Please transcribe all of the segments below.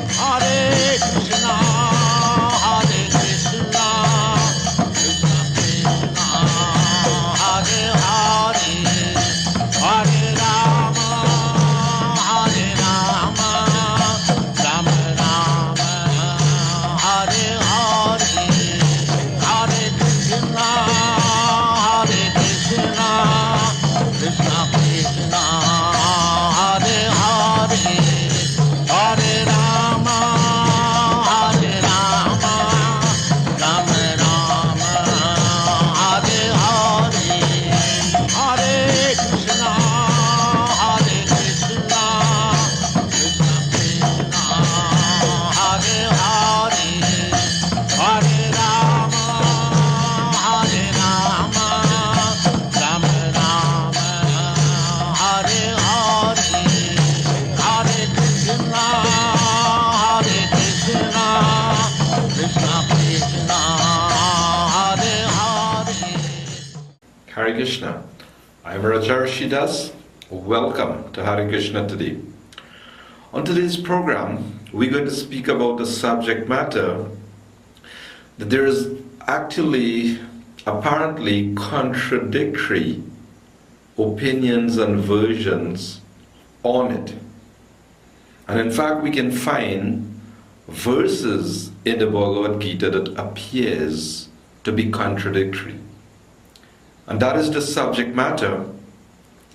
Hare Krishna, Hare Krishna, Krishna Krishna, Hare Hare, Hare Rama, Hare Rama, Rama Rama, Hare Hare, Hare Krishna, Hare Krishna, Krishna Krishna, Hare Hare, Hare Rama, Hare Rama, Rama Rama, Hare Hare, Hare Krishna, Hare Krishna, Krishna Krishna, Hare Hare, Hare Rama, Hare Rama, Rama Rama, Hare Hare, Hare Krishna, Hare Krishna, Krishna Krishna, Hare Hare. Hare Krishna. I'm Rajarsi Dasa. Welcome to Hare Krishna today. On today's program, we're going to speak about the subject matter that there is actually apparently contradictory opinions and versions on it. And in fact, we can find verses in the Bhagavad-gita that appears to be contradictory. And that is the subject matter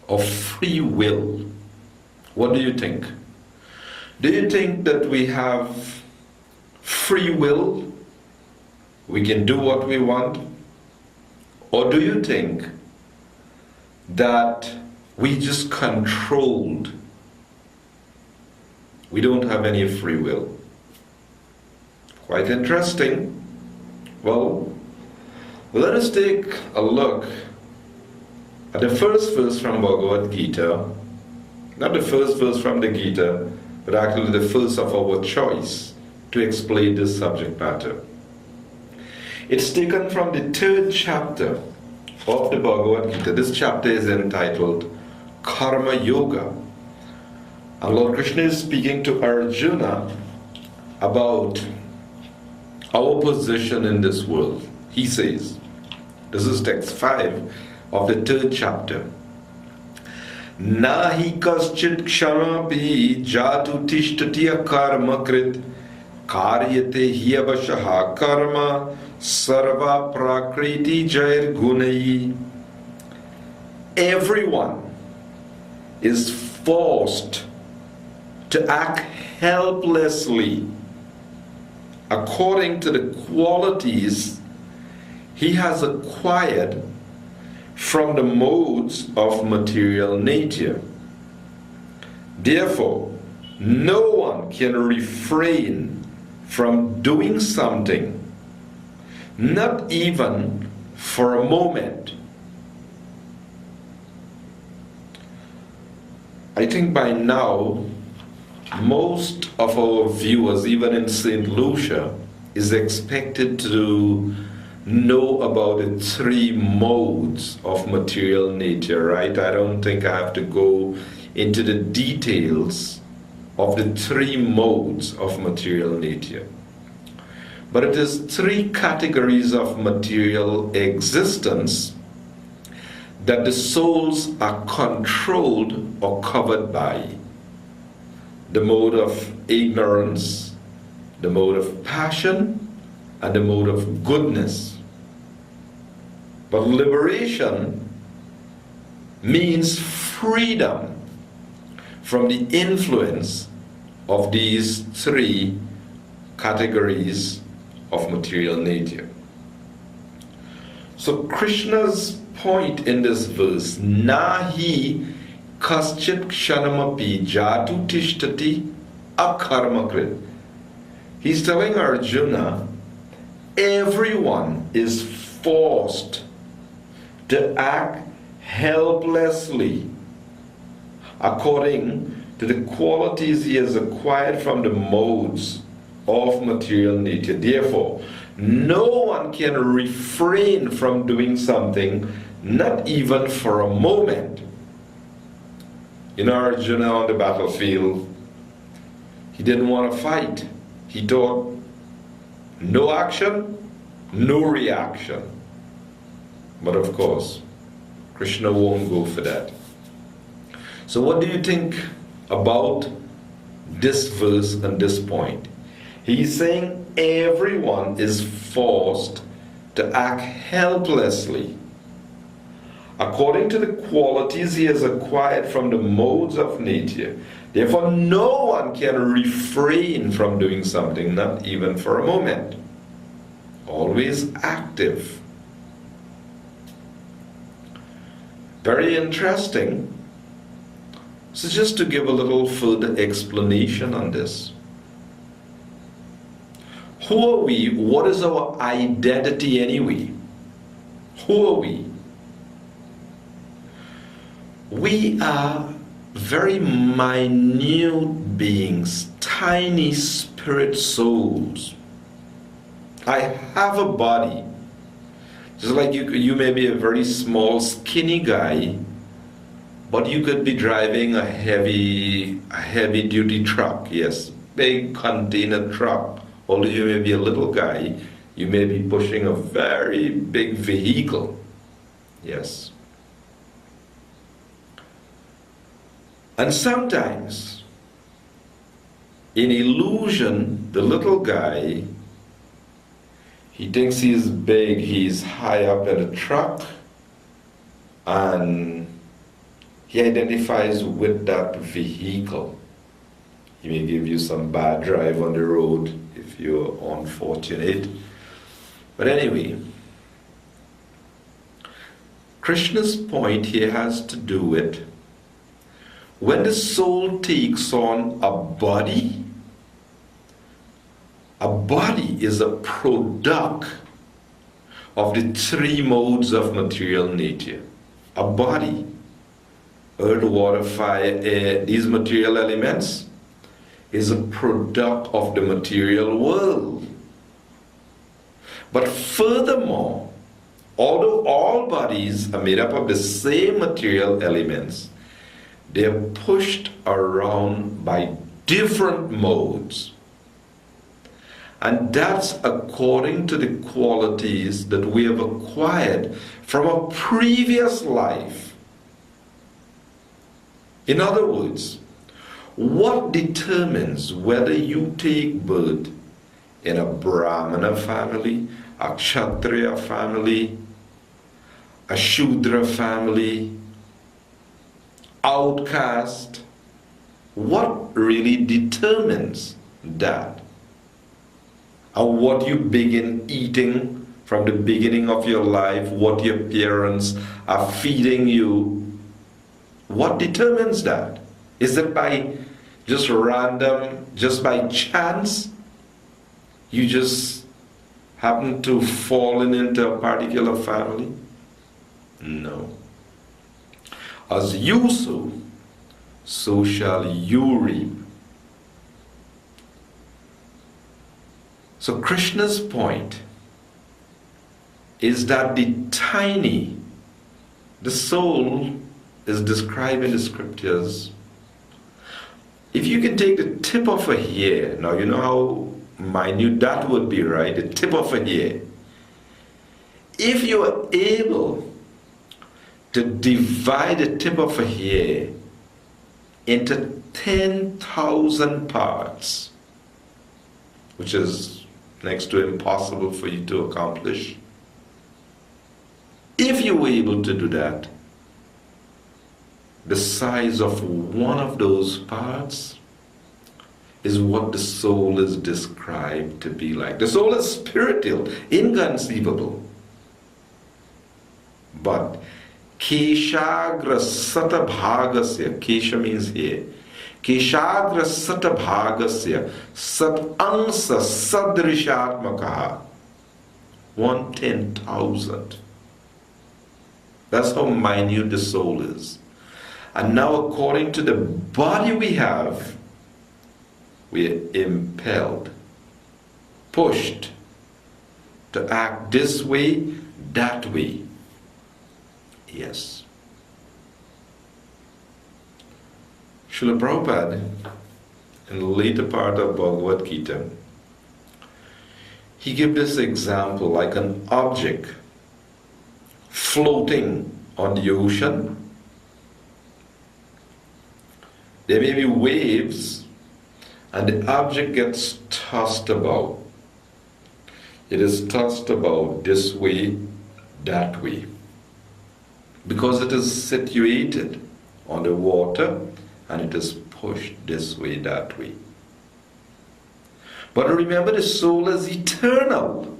of free will. What do you think? Do you think that we have free will? We can do what we want? Or do you think that we just controlled? We don't have any free will. Quite interesting. Well, let us take a look at the first verse from Bhagavad-gita. Not the first verse from the Gita, but actually the first of our choice to explain this subject matter. It's taken from the 3rd chapter of the Bhagavad-gita. This chapter is entitled Karma Yoga. And Lord Krishna is speaking to Arjuna about our position in this world. He says, this is text 5 of the 3rd chapter. Nahi kaschit kshamapi jatu tishtati karma krit karyate hyavashaha karma sarva prakriti jair gunayi. Everyone is forced to act helplessly according to the qualities he has acquired from the modes of material nature. Therefore, no one can refrain from doing something, not even for a moment. I think by now, most of our viewers, even in St. Lucia, is expected to know about the 3 modes of material nature, right? I don't think I have to go into the details of the 3 modes of material nature. But it is 3 categories of material existence that the souls are controlled or covered by. The mode of ignorance, the mode of passion, and the mode of goodness. But liberation means freedom from the influence of these 3 categories of material nature. So Krishna's point in this verse, Nahi kaschit kshanamapi jatu tishtati akarmakrit. He's telling Arjuna, everyone is forced to act helplessly according to the qualities he has acquired from the modes of material nature. Therefore, no one can refrain from doing something, not even for a moment. You know, Arjuna on the battlefield, He didn't want to fight. He thought, no action, no reaction. But of course, Krishna won't go for that. So what do you think about this verse and this point? He's saying everyone is forced to act helplessly according to the qualities he has acquired from the modes of nature. Therefore, no one can refrain from doing something, not even for a moment. Always active. Very interesting. So just to give a little further explanation on this. Who are we? What is our identity anyway? Who are we? We are very minute beings, tiny spirit souls. I have a body. Just like you may be a very small, skinny guy, but you could be driving a heavy duty truck, yes, big container truck. Although you may be a little guy, you may be pushing a very big vehicle, yes. And sometimes, in illusion, the little guy, he thinks he's big, he's high up in a truck, and he identifies with that vehicle. He may give you some bad drive on the road if you're unfortunate. But anyway, Krishna's point here has to do with when the soul takes on a body is a product of the three modes of material nature. A body, earth, water, fire, air, these material elements is a product of the material world. But furthermore, although all bodies are made up of the same material elements, they are pushed around by different modes. And that's according to the qualities that we have acquired from a previous life. In other words, what determines whether you take birth in a Brahmana family, a Kshatriya family, a Shudra family, outcast? What really determines that? And what you begin eating from the beginning of your life, what your parents are feeding you, what determines that? Is it by just random, just by chance? You just happen to fall into a particular family? No. As you sow, so shall you reap. So Krishna's point is that the soul is described in the scriptures. If you can take the tip of a hair, now you know how minute that would be, right? The tip of a hair. If you are able to divide the tip of a hair into 10,000 parts, which is next to impossible for you to accomplish. If you were able to do that, the size of one of those parts is what the soul is described to be like. The soul is spiritual, inconceivable. But Keshagra Satabhagasya, Kesha means here, Keshagra Satabhagasya Sat Ansa Sadrishatmakaha, 1/10,000. That's how minute the soul is. And now according to the body we have, we are impelled, pushed to act this way, that way. Yes. Srila Prabhupada in the later part of Bhagavad-gita, he gives this example like an object floating on the ocean. There may be waves and the object gets tossed about. It is tossed about this way, that way, because it is situated on the water and it is pushed this way, that way. But remember, the soul is eternal.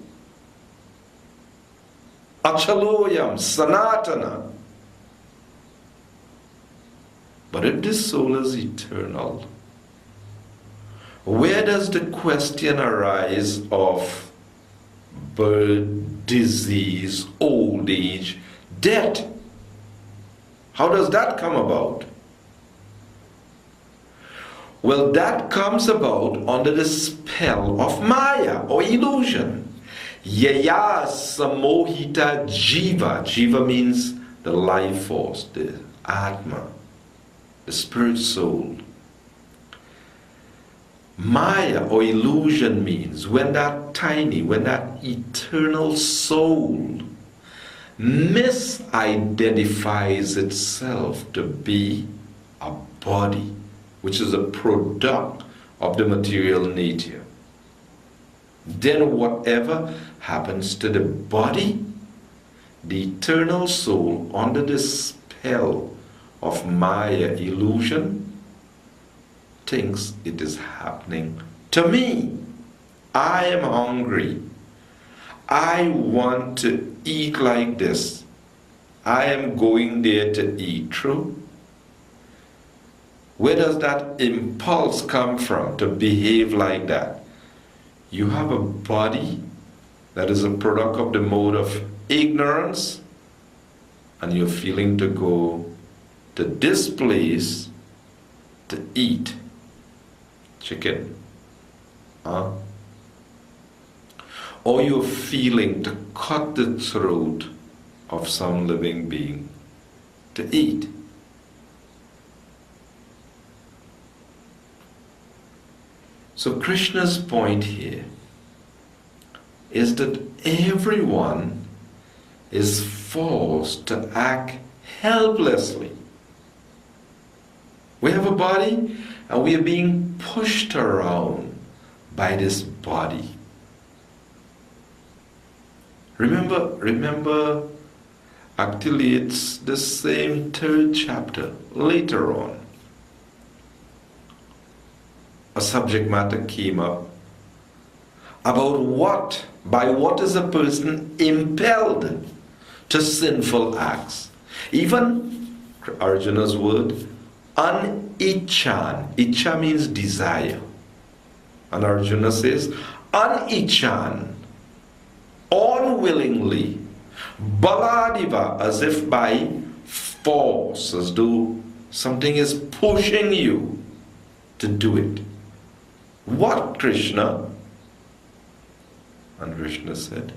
Achaloyam, sanatana. But if this soul is eternal, where does the question arise of birth, disease, old age, death? How does that come about? Well, that comes about under the spell of Maya or illusion. Yaya samohita jiva. Jiva means the life force, the Atma, the spirit soul. Maya or illusion means when that eternal soul misidentifies itself to be a body, which is a product of the material nature. Then whatever happens to the body, the eternal soul under the spell of Maya illusion thinks it is happening to me. I am hungry. I want to eat like this. I am going there to eat. True? Where does that impulse come from to behave like that? You have a body that is a product of the mode of ignorance, and you're feeling to go to this place to eat chicken. Or you're feeling to cut the throat of some living being to eat. So Krishna's point here is that everyone is forced to act helplessly. We have a body and we are being pushed around by this body. Remember, actually it's the same third chapter later on. A subject matter came up about by what is a person impelled to sinful acts. Even Arjuna's word, anichan. Icha means desire. And Arjuna says, anichan, unwillingly, baladiva, as if by force, as though something is pushing you to do it. What, Krishna? And Krishna said,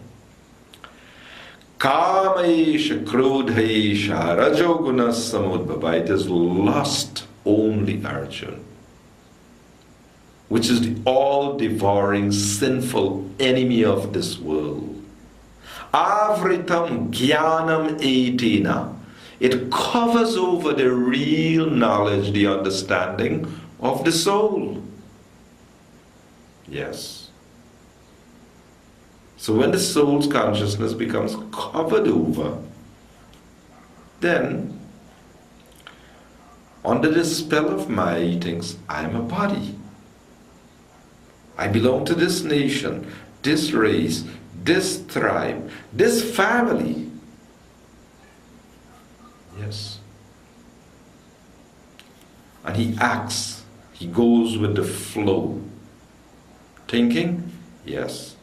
Kamaisha krodhaisha rajoguna samudbhava. It is lust only, Arjuna, which is the all-devouring sinful enemy of this world. Avritam jnanam etina. It covers over the real knowledge, the understanding of the soul. Yes. So when the soul's consciousness becomes covered over, then under the spell of Maya, he thinks, I am a body. I belong to this nation, this race, this tribe, this family. Yes. And he acts, he goes with the flow. Thinking, yes,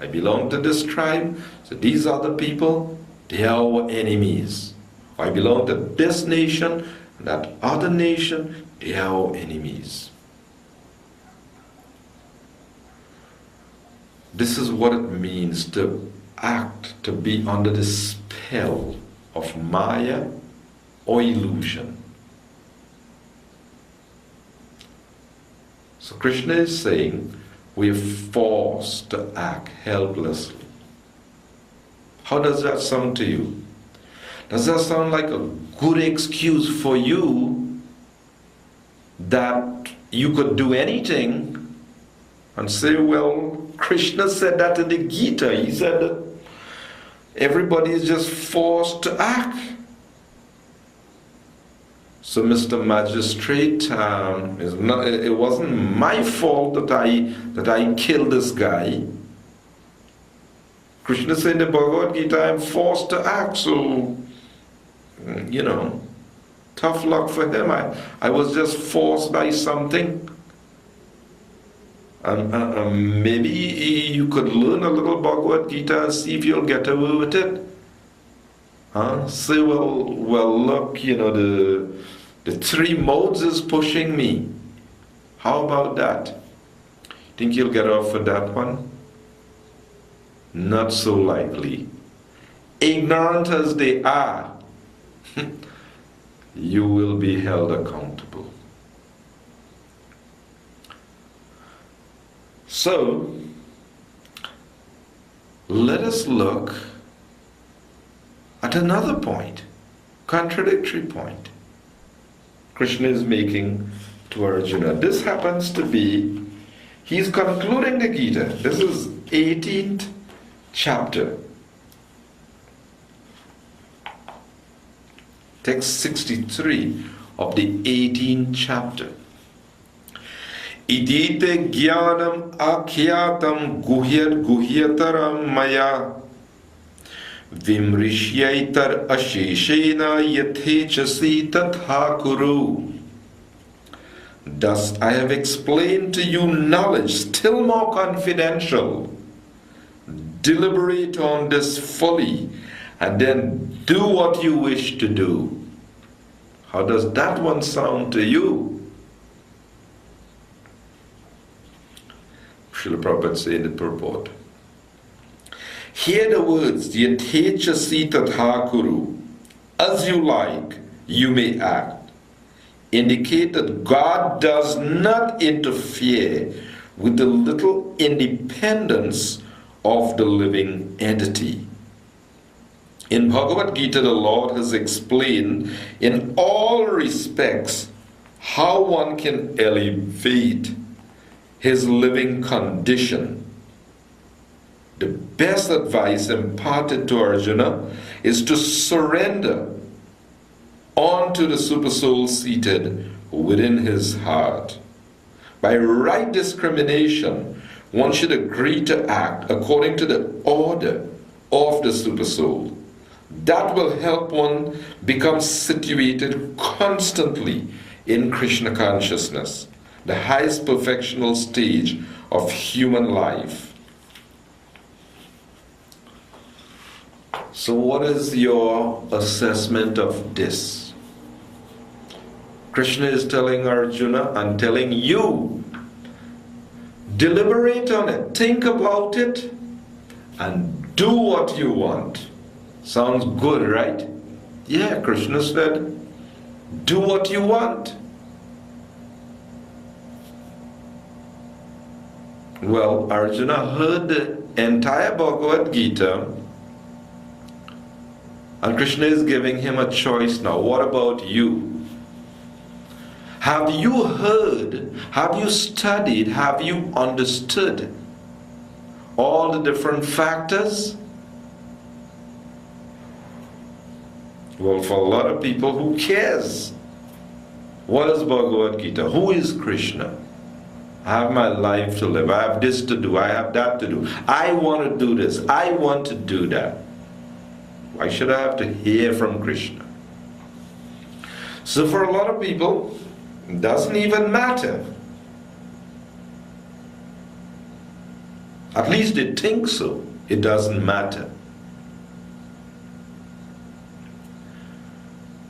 I belong to this tribe, so these other people, they are our enemies. I belong to this nation, that other nation, they are our enemies. This is what it means to act, to be under the spell of Maya or illusion. So Krishna is saying we are forced to act helplessly. How does that sound to you? Does that sound like a good excuse for you that you could do anything and say, well, Krishna said that in the Gita. He said that everybody is just forced to act. So, Mr. Magistrate, it wasn't my fault that I killed this guy. Krishna said in the Bhagavad-gita, I'm forced to act, so, tough luck for him. I was just forced by something. And maybe you could learn a little Bhagavad-gita and see if you'll get away with it. Say, well, look, the three modes is pushing me. How about that? Think you'll get off with that one? Not so likely. Ignorant as they are, you will be held accountable. So, let us look at another point, contradictory point Krishna is making to Arjuna. This happens to be, he's concluding the Gita. This is 18th chapter. Text 63 of the 18th chapter. Idite jnanam akyatam guhyat guhyataram maya vimrishyaitar asheshena yathechasi tatha kuru. Thus I have explained to you knowledge still more confidential. Deliberate on this fully and then do what you wish to do. How does that one sound to you? Srila Prabhupada said in the purport. Hear the words, Yathechasi tatha kuru. As you like, you may act. Indicate that God does not interfere with the little independence of the living entity. In Bhagavad-gita, the Lord has explained in all respects how one can elevate his living condition. The best advice imparted to Arjuna is to surrender onto the Supersoul seated within his heart. By right discrimination, one should agree to act according to the order of the Supersoul. That will help one become situated constantly in Krishna consciousness, the highest perfectional stage of human life. So what is your assessment of this? Krishna is telling Arjuna and telling you, deliberate on it, think about it, and do what you want. Sounds good, right? Yeah, Krishna said, do what you want. Well, Arjuna heard the entire Bhagavad-gita, and Krishna is giving him a choice now. What about you? Have you heard, have you studied, have you understood all the different factors? Well, for a lot of people, who cares? What is Bhagavad-gita? Who is Krishna? I have my life to live. I have this to do. I have that to do. I want to do this. I want to do that. Why should I have to hear from Krishna? So for a lot of people, it doesn't even matter. At least they think so. It doesn't matter.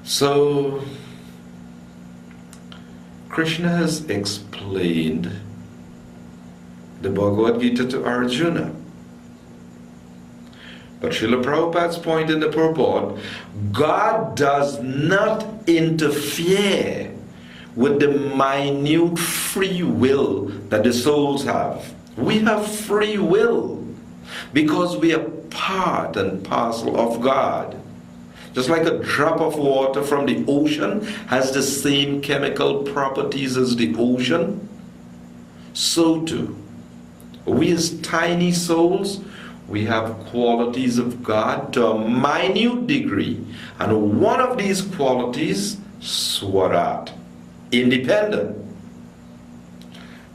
So Krishna has explained the Bhagavad-gita to Arjuna. But Srila Prabhupada's point in the purport, God does not interfere with the minute free will that the souls have. We have free will because we are part and parcel of God. Just like a drop of water from the ocean has the same chemical properties as the ocean, so too, we as tiny souls, we have qualities of God to a minute degree. And one of these qualities, Swarat, independent.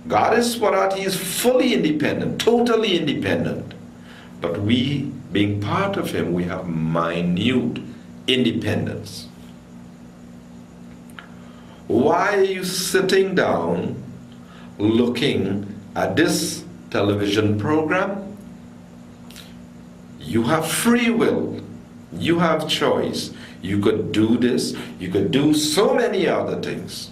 God is Swarat, He is fully independent, totally independent. But we, being part of Him, we have minute independence. Why are you sitting down looking at this television program? You have free will. You have choice. You could do this. You could do so many other things.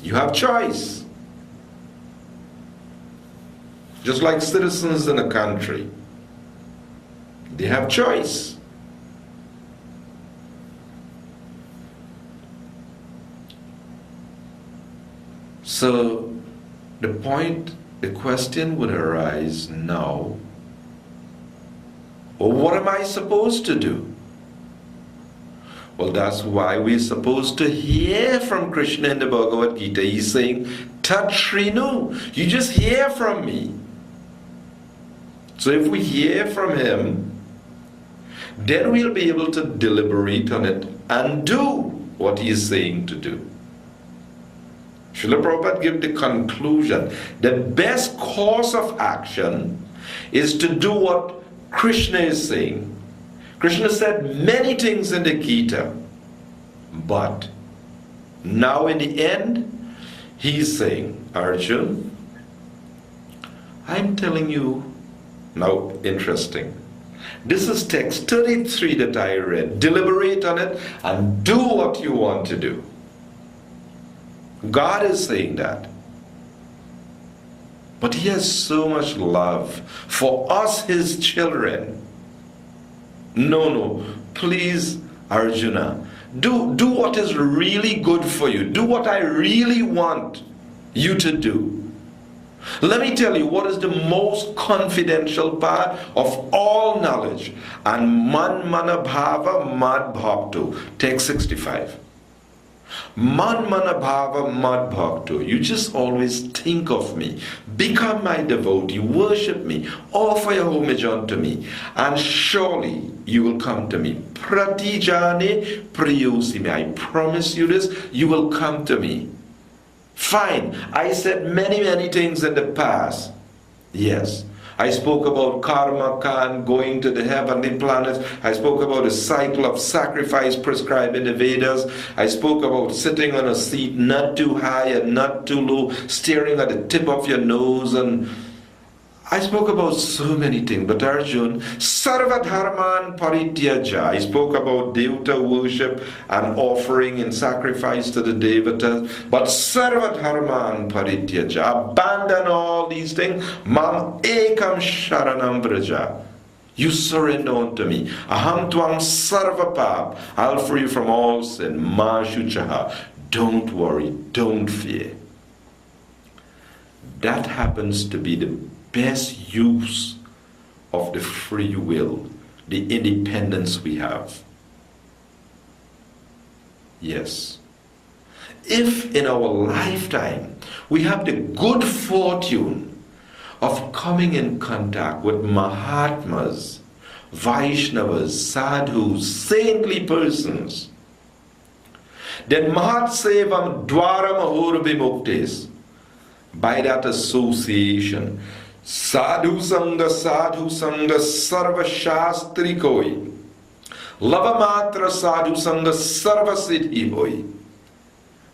You have choice. Just like citizens in a country, they have choice. So the question would arise now, well, what am I supposed to do? Well, that's why we're supposed to hear from Krishna in the Bhagavad-gita. He's saying, Tat Shrinu, you just hear from me. So if we hear from him, then we'll be able to deliberate on it and do what he is saying to do. Srila Prabhupada gives the conclusion. The best course of action is to do what Krishna is saying. Krishna said many things in the Gita, but now in the end, he's saying, Arjun, I'm telling you, now interesting, this is text 33 that I read. Deliberate on it and do what you want to do. God is saying that. But he has so much love for us, his children. No, please, Arjuna, do what is really good for you. Do what I really want you to do. Let me tell you what is the most confidential part of all knowledge. And man mana bhava mad bhakto. Text 65. Man mana bhava mad bhakto. You just always think of me. Become my devotee. Worship me. Offer your homage unto me. And surely you will come to me. Pratijane priyosime. I promise you this. You will come to me. Fine. I said many things in the past. Yes. I spoke about karma and going to the heavenly planets. I spoke about the cycle of sacrifice prescribed in the Vedas. I spoke about sitting on a seat not too high and not too low, staring at the tip of your nose, and I spoke about so many things. But Arjun, Sarva Dharman Parityaja. I spoke about Devata worship and offering and sacrifice to the Devatas. But Sarva Dharman Parityaja. Abandon all these things. Mam Ekam Sharanam Vraja. You surrender unto me. Aham Twam Sarva Pap. I'll free you from all sin. Ma Shuchaha. Don't worry. Don't fear. That happens to be the best use of the free will, the independence we have. Yes. If in our lifetime we have the good fortune of coming in contact with Mahatmas, Vaishnavas, Sadhus, saintly persons, then Mahat Sevam Dwaram Ahur Vimuktes, by that association, Sadhu Sangha Sarva Shastri Koi. Lava Matra Sadhu Sangha Sarva Siddhi Hoi.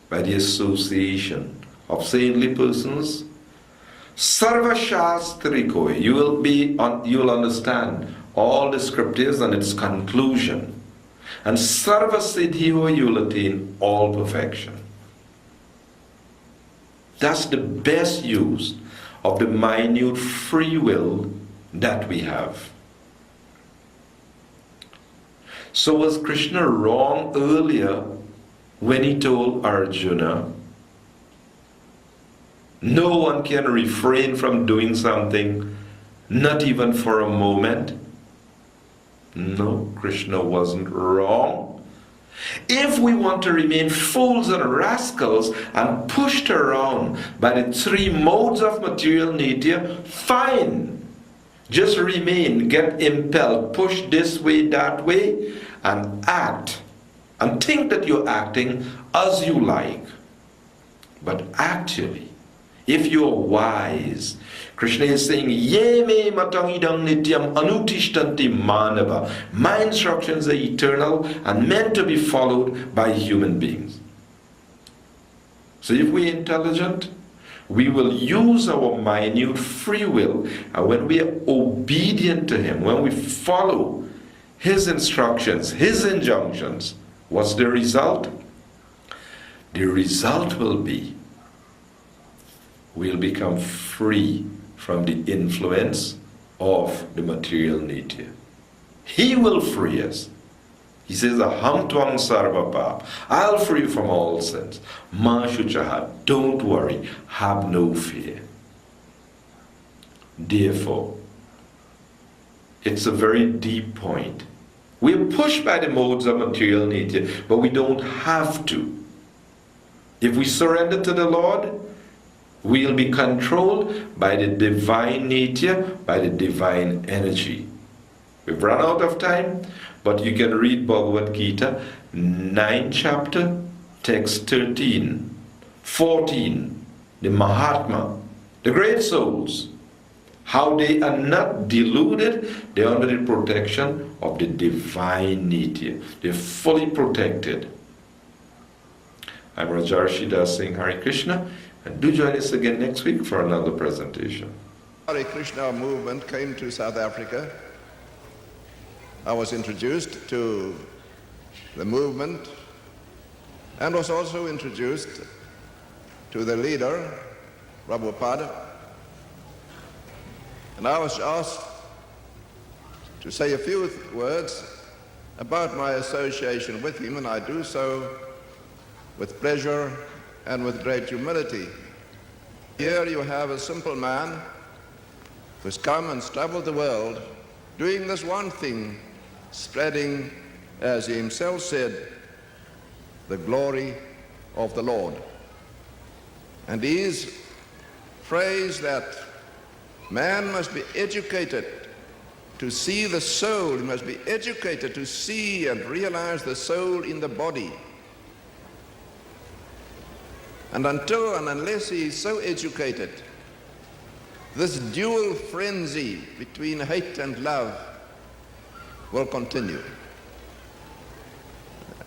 By the association of saintly persons, Sarva Shastri Koi. You will understand all the scriptures and its conclusion. And Sarva Siddhi Hoi, you will attain all perfection. That's the best use of the minute free will that we have. So was Krishna wrong earlier when he told Arjuna, no one can refrain from doing something, not even for a moment. No, Krishna wasn't wrong. If we want to remain fools and rascals and pushed around by the three modes of material nature, fine. Just remain, get impelled, push this way, that way, and act. And think that you're acting as you like. But actually, if you're wise, Krishna is saying, Ye me matangidang nityam anutishtanti manava. My instructions are eternal and meant to be followed by human beings. So if we're intelligent, we will use our minute free will, and when we are obedient to Him, when we follow His instructions, His injunctions, what's the result? The result will be we'll become free from the influence of the material nature. He will free us. He says, Aham twang sarvapap. I'll free you from all sins. Ma shuchaha. Don't worry. Have no fear. Therefore, it's a very deep point. We're pushed by the modes of material nature, but we don't have to. If we surrender to the Lord, we'll be controlled by the divine nature, by the divine energy. We've run out of time, but you can read Bhagavad-gita, 9th chapter, text 13, 14, the Mahatma, the great souls, how they are not deluded, they're under the protection of the divine nature. They're fully protected. I'm Rajarshi Dasa saying Hare Krishna. And do join us again next week for another presentation. Hare Krishna movement came to South Africa. I was introduced to the movement and was also introduced to the leader, Prabhupada. And I was asked to say a few words about my association with him, and I do so with pleasure and with great humility. Here you have a simple man who's come and traveled the world doing this one thing, spreading, as he himself said, the glory of the Lord. And he's phrased that man must be educated to see the soul. He must be educated to see and realize the soul in the body. And until and unless he is so educated, this dual frenzy between hate and love will continue.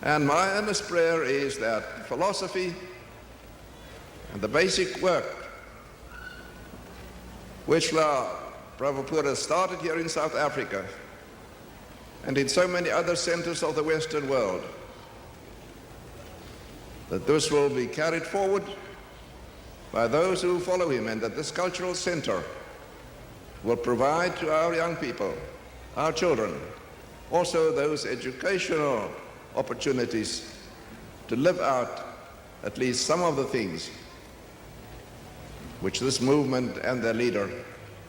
And my earnest prayer is that philosophy and the basic work which Prabhupada started here in South Africa and in so many other centers of the Western world, that this will be carried forward by those who follow him, and that this cultural center will provide to our young people, our children, also those educational opportunities to live out at least some of the things which this movement and their leader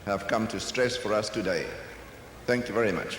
have come to stress for us today. Thank you very much.